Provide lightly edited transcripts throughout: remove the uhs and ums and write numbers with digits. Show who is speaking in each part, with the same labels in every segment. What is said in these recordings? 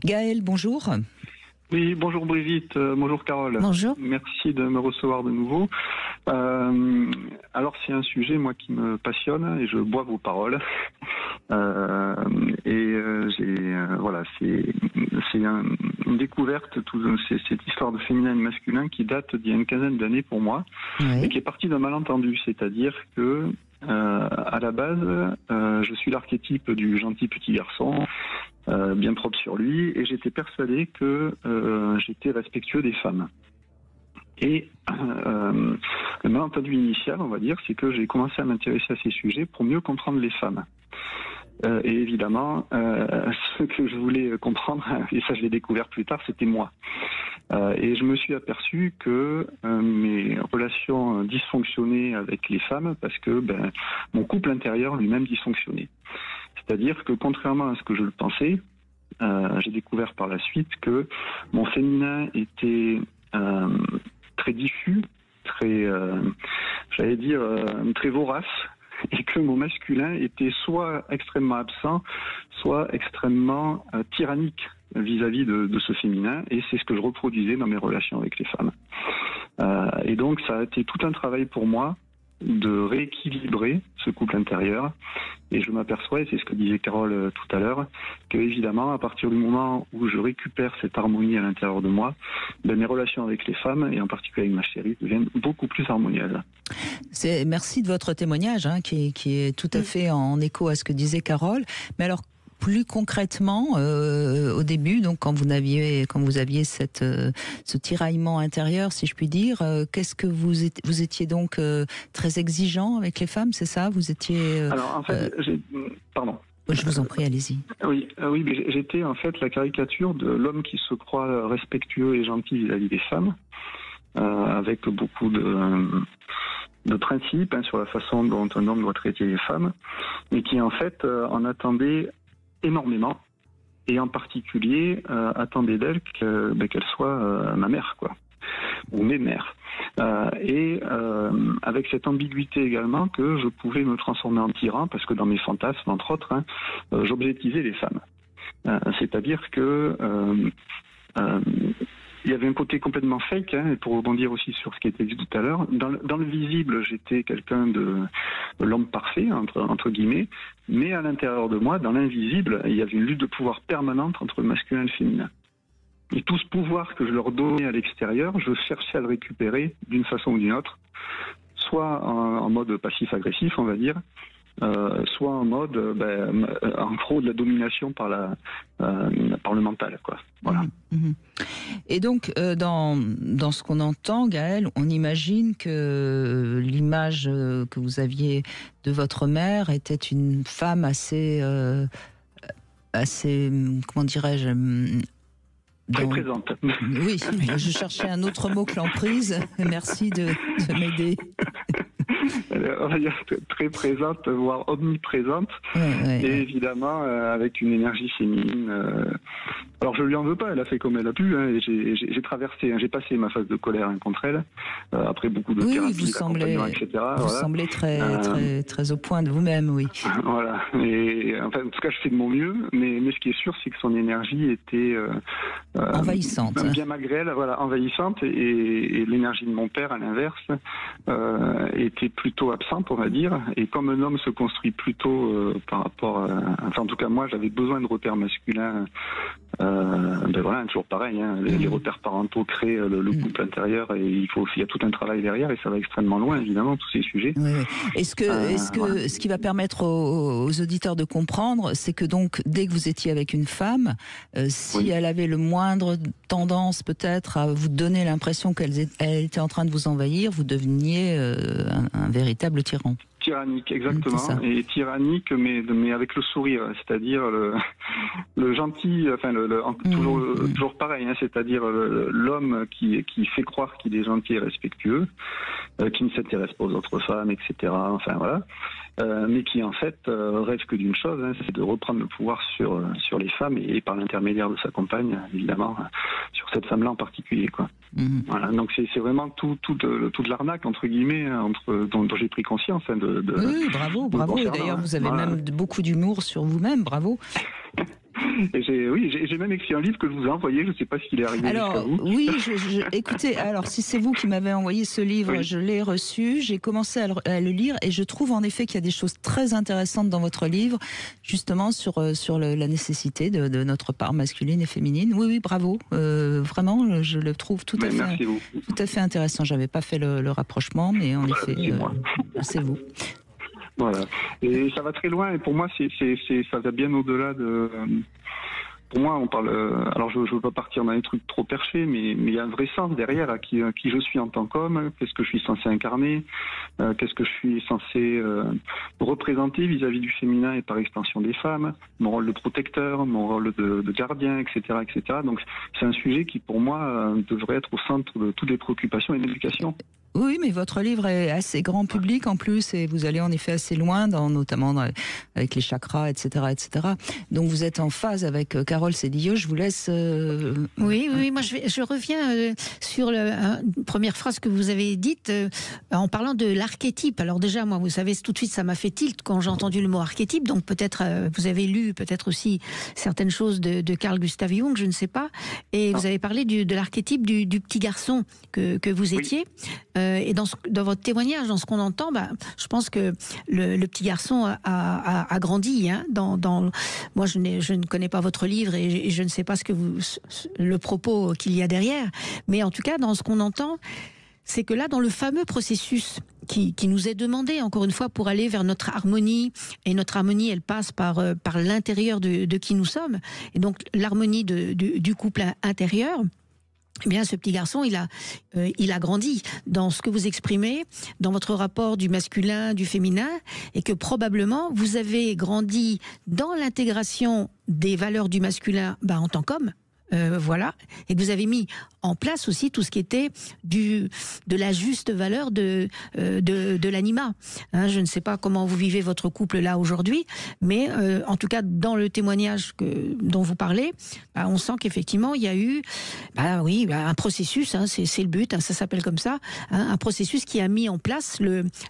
Speaker 1: Gaël, bonjour.
Speaker 2: Oui, bonjour Brigitte, bonjour Carole.
Speaker 1: Bonjour.
Speaker 2: Merci de me recevoir de nouveau. Alors c'est un sujet moi qui me passionne et je bois vos paroles. C'est une découverte, cette histoire de féminin et de masculin qui date d'il y a une quinzaine d'années pour moi, et qui est partie d'un malentendu, c'est-à-dire que à la base, je suis l'archétype du gentil petit garçon, bien propre sur lui, et j'étais persuadé que j'étais respectueux des femmes. Et le malentendu initial, on va dire, c'est que j'ai commencé à m'intéresser à ces sujets pour mieux comprendre les femmes. Et évidemment, ce que je voulais comprendre, et ça je l'ai découvert plus tard, c'était moi. Et je me suis aperçu que mes relations dysfonctionnaient avec les femmes parce que mon couple intérieur lui-même dysfonctionnait. C'est-à-dire que contrairement à ce que je le pensais, j'ai découvert par la suite que mon féminin était très diffus, très, très vorace, et que mon masculin était soit extrêmement absent, soit extrêmement tyrannique vis-à-vis de ce féminin, et c'est ce que je reproduisais dans mes relations avec les femmes. Et donc ça a été tout un travail pour moi de rééquilibrer ce couple intérieur, et je m'aperçois, et c'est ce que disait Carole tout à l'heure, que évidemment à partir du moment où je récupère cette harmonie à l'intérieur de moi, mes relations avec les femmes, et en particulier avec ma chérie, deviennent beaucoup plus harmonieuses.
Speaker 1: Merci de votre témoignage, qui est tout à fait en écho à ce que disait Carole. Mais alors, plus concrètement, au début, donc quand vous aviez ce tiraillement intérieur, si je puis dire, qu'est-ce que vous étiez donc très exigeant avec les femmes, c'est ça? Vous étiez.
Speaker 2: Alors en fait, pardon.
Speaker 1: Je vous en prie, allez-y.
Speaker 2: Oui, mais j'étais en fait la caricature de l'homme qui se croit respectueux et gentil vis-à-vis des femmes, avec beaucoup de principes sur la façon dont un homme doit traiter les femmes, mais qui en fait en attendait énormément, et en particulier attendait d'elle qu'elle soit ma mère, quoi, ou mes mères. Et avec cette ambiguïté également que je pouvais me transformer en tyran, parce que dans mes fantasmes, entre autres, j'objectivais les femmes. C'est-à-dire que il y avait un côté complètement fake, et pour rebondir aussi sur ce qui était dit tout à l'heure, dans le visible, j'étais quelqu'un de l'homme parfait, entre guillemets, mais à l'intérieur de moi, dans l'invisible, il y avait une lutte de pouvoir permanente entre le masculin et le féminin. Et tout ce pouvoir que je leur donnais à l'extérieur, je cherchais à le récupérer d'une façon ou d'une autre, soit en mode passif-agressif, on va dire, soit en mode, en gros, de la domination par le mental, quoi. Voilà.
Speaker 1: Et donc, dans ce qu'on entend, Gaël, on imagine que l'image que vous aviez de votre mère était une femme assez, comment dirais-je,
Speaker 2: très présente.
Speaker 1: Oui, je cherchais un autre mot que l'emprise. Merci de m'aider.
Speaker 2: On va dire très présente, voire omniprésente, et évidemment avec une énergie féminine. Alors je lui en veux pas, elle a fait comme elle a pu, et j'ai traversé, j'ai passé ma phase de colère contre elle, après beaucoup de thérapie, d'accompagnement, etc.
Speaker 1: Vous semblez très au point de vous-même, oui.
Speaker 2: Voilà, et enfin, en tout cas je fais de mon mieux, mais ce qui est sûr, c'est que son énergie était
Speaker 1: envahissante.
Speaker 2: Bien malgré elle, voilà, envahissante, et l'énergie de mon père, à l'inverse, était plutôt absente, on va dire, et comme un homme se construit plutôt par rapport enfin en tout cas moi j'avais besoin de repères masculins, voilà, toujours pareil, les repères parentaux créent le couple intérieur, et il y a tout un travail derrière, et ça va extrêmement loin évidemment, tous ces sujets.
Speaker 1: Est-ce que voilà. Ce qui va permettre aux auditeurs de comprendre, c'est que donc dès que vous étiez avec une femme, si elle avait le moindre tendance peut-être à vous donner l'impression qu'elle était en train de vous envahir, vous deveniez un véritable tyran.
Speaker 2: Tyrannique, exactement, et tyrannique, mais avec le sourire, c'est-à-dire le gentil, enfin toujours pareil, c'est-à-dire l'homme qui fait croire qu'il est gentil et respectueux, qui ne s'intéresse pas aux autres femmes, etc. Enfin voilà, mais qui en fait rêve que d'une chose, c'est de reprendre le pouvoir sur les femmes, et par l'intermédiaire de sa compagne, évidemment, sur cette femme-là en particulier, quoi. Voilà, donc c'est vraiment toute l'arnaque entre guillemets, dont j'ai pris conscience.
Speaker 1: Oui, bravo. Et d'ailleurs, vous avez même beaucoup d'humour sur vous-même, bravo.
Speaker 2: J'ai même écrit un livre que je vous ai envoyé, je ne sais pas s'il est arrivé jusqu'à vous.
Speaker 1: Oui, écoutez, alors si c'est vous qui m'avez envoyé ce livre, je l'ai reçu, j'ai commencé à le lire et je trouve en effet qu'il y a des choses très intéressantes dans votre livre, justement sur la nécessité de notre part masculine et féminine. Oui, bravo, vraiment, je le trouve tout à fait intéressant. J'avais pas fait le rapprochement, mais en effet, c'est vous.
Speaker 2: Voilà. Et ça va très loin. Et pour moi, ça va bien au-delà de. Pour moi, on parle. Alors, je ne veux pas partir dans des trucs trop perchés, mais il y a un vrai sens derrière à qui je suis en tant qu'homme. Qu'est-ce que je suis censé incarner? Qu'est-ce que je suis censé représenter vis-à-vis du féminin et par extension des femmes? Mon rôle de protecteur, mon rôle de gardien, etc., etc. Donc, c'est un sujet qui, pour moi, devrait être au centre de toutes les préoccupations et de l'éducation.
Speaker 1: Oui, mais votre livre est assez grand public en plus et vous allez en effet assez loin, notamment avec les chakras, etc., etc. Donc vous êtes en phase avec Carole Sédillot. Je vous laisse.
Speaker 3: Oui. Moi, je reviens sur la première phrase que vous avez dite en parlant de l'archétype. Alors déjà, moi, vous savez, tout de suite, ça m'a fait tilt quand j'ai entendu le mot archétype. Donc peut-être vous avez lu peut-être aussi certaines choses de Carl Gustav Jung, je ne sais pas. Et vous avez parlé de l'archétype du petit garçon que vous étiez. Et dans votre témoignage, dans ce qu'on entend, je pense que le petit garçon a grandi. Hein, moi, je ne connais pas votre livre et je ne sais pas le propos qu'il y a derrière. Mais en tout cas, dans ce qu'on entend, c'est que là, dans le fameux processus qui nous est demandé, encore une fois, pour aller vers notre harmonie, et notre harmonie, elle passe par l'intérieur de qui nous sommes, et donc l'harmonie du couple intérieur. Eh bien, ce petit garçon, il a grandi dans ce que vous exprimez, dans votre rapport du masculin, du féminin, et que probablement vous avez grandi dans l'intégration des valeurs du masculin, en tant qu'homme. Voilà, et que vous avez mis en place aussi tout ce qui était de la juste valeur de l'anima. Hein, je ne sais pas comment vous vivez votre couple là aujourd'hui, mais en tout cas dans le témoignage dont vous parlez, on sent qu'effectivement il y a eu, un processus. Hein, c'est le but, hein, ça s'appelle comme ça, hein, un processus qui a mis en place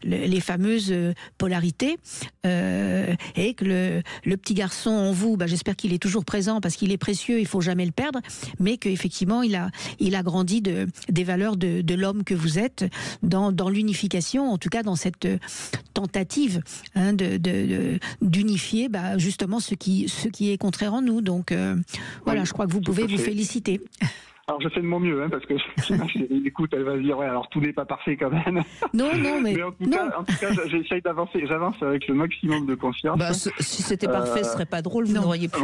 Speaker 3: les fameuses polarités, et que le petit garçon en vous, j'espère qu'il est toujours présent parce qu'il est précieux, il faut jamais le perdre, mais qu'effectivement il a grandi des valeurs de l'homme que vous êtes, dans l'unification, en tout cas dans cette tentative, hein, d'unifier justement ce qui est contraire en nous. Donc voilà, je crois que vous pouvez vous féliciter.
Speaker 2: Alors je fais de mon mieux, hein, parce que écoute, elle va dire alors tout n'est pas parfait quand même.
Speaker 3: Non, mais
Speaker 2: en tout cas, j'essaye d'avancer. J'avance avec le maximum de confiance.
Speaker 1: Si c'était parfait, ce serait pas drôle. Vous n'auriez plus,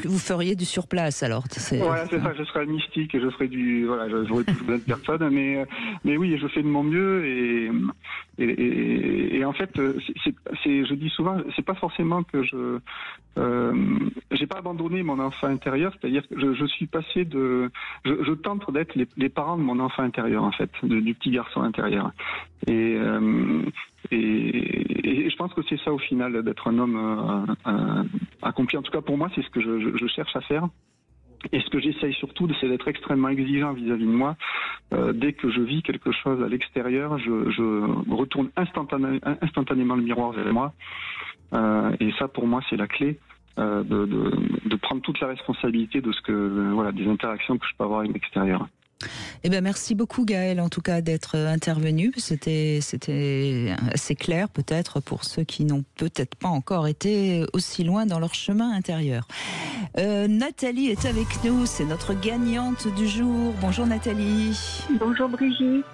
Speaker 1: vous feriez du surplace alors.
Speaker 2: Voilà, c'est ça. Je serais mystique et je ferais j'aurais plus besoin de personne. Mais oui, je fais de mon mieux et en fait, je dis souvent, c'est pas forcément que j'ai pas abandonné mon enfant intérieur, c'est-à-dire que je suis passé je tente d'être les parents de mon enfant intérieur, en fait, du petit garçon intérieur. Et je pense que c'est ça au final, d'être un homme accompli. En tout cas, pour moi, c'est ce que je cherche à faire. Et ce que j'essaye surtout, c'est d'être extrêmement exigeant vis-à-vis de moi. Dès que je vis quelque chose à l'extérieur, je retourne instantanément le miroir vers moi. Et ça, pour moi, c'est la clé. De prendre toute la responsabilité de des interactions que je peux avoir avec l'extérieur.
Speaker 1: Eh bien, merci beaucoup Gaël, en tout cas, d'être intervenu. C'était assez clair, peut-être, pour ceux qui n'ont peut-être pas encore été aussi loin dans leur chemin intérieur. Nathalie est avec nous, c'est notre gagnante du jour. Bonjour Nathalie.
Speaker 4: Bonjour Brigitte.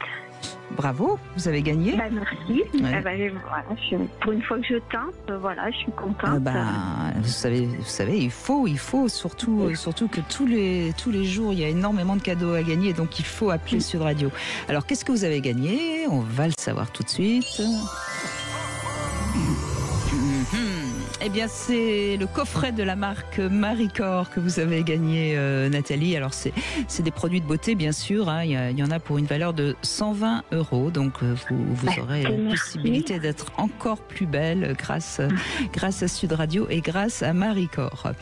Speaker 1: Bravo, vous avez gagné.
Speaker 4: Merci.
Speaker 1: Ouais.
Speaker 4: Pour une fois que je tente, je suis contente.
Speaker 1: Vous savez, il faut surtout que tous les jours, il y a énormément de cadeaux à gagner, donc il faut appeler Sud Radio. Alors, qu'est-ce que vous avez gagné? On va le savoir tout de suite. Eh bien, c'est le coffret de la marque Maricor que vous avez gagné, Nathalie. Alors, c'est des produits de beauté, bien sûr. Hein. Il y en a pour une valeur de 120 €. Donc, vous aurez la possibilité d'être encore plus belle grâce à Sud Radio et grâce à Maricor.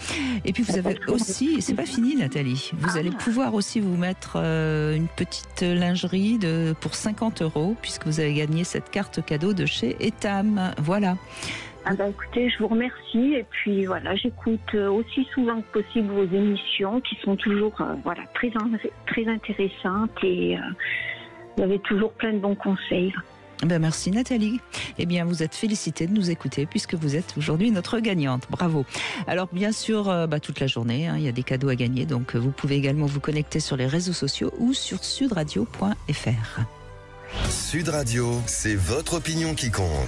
Speaker 1: Et puis, vous avez aussi, c'est pas fini, Nathalie. Vous allez pouvoir aussi vous mettre une petite lingerie pour 50 €, puisque vous avez gagné cette carte cadeau de chez Etam. Voilà.
Speaker 4: Ah bah écoutez, je vous remercie et puis voilà, j'écoute aussi souvent que possible vos émissions qui sont toujours très intéressantes et vous avez toujours plein de bons conseils.
Speaker 1: Ben merci Nathalie. Eh bien, vous êtes félicitée de nous écouter puisque vous êtes aujourd'hui notre gagnante. Bravo. Alors, bien sûr, toute la journée, il y a des cadeaux à gagner. Donc, vous pouvez également vous connecter sur les réseaux sociaux ou sur sudradio.fr.
Speaker 5: Sud Radio, c'est votre opinion qui compte.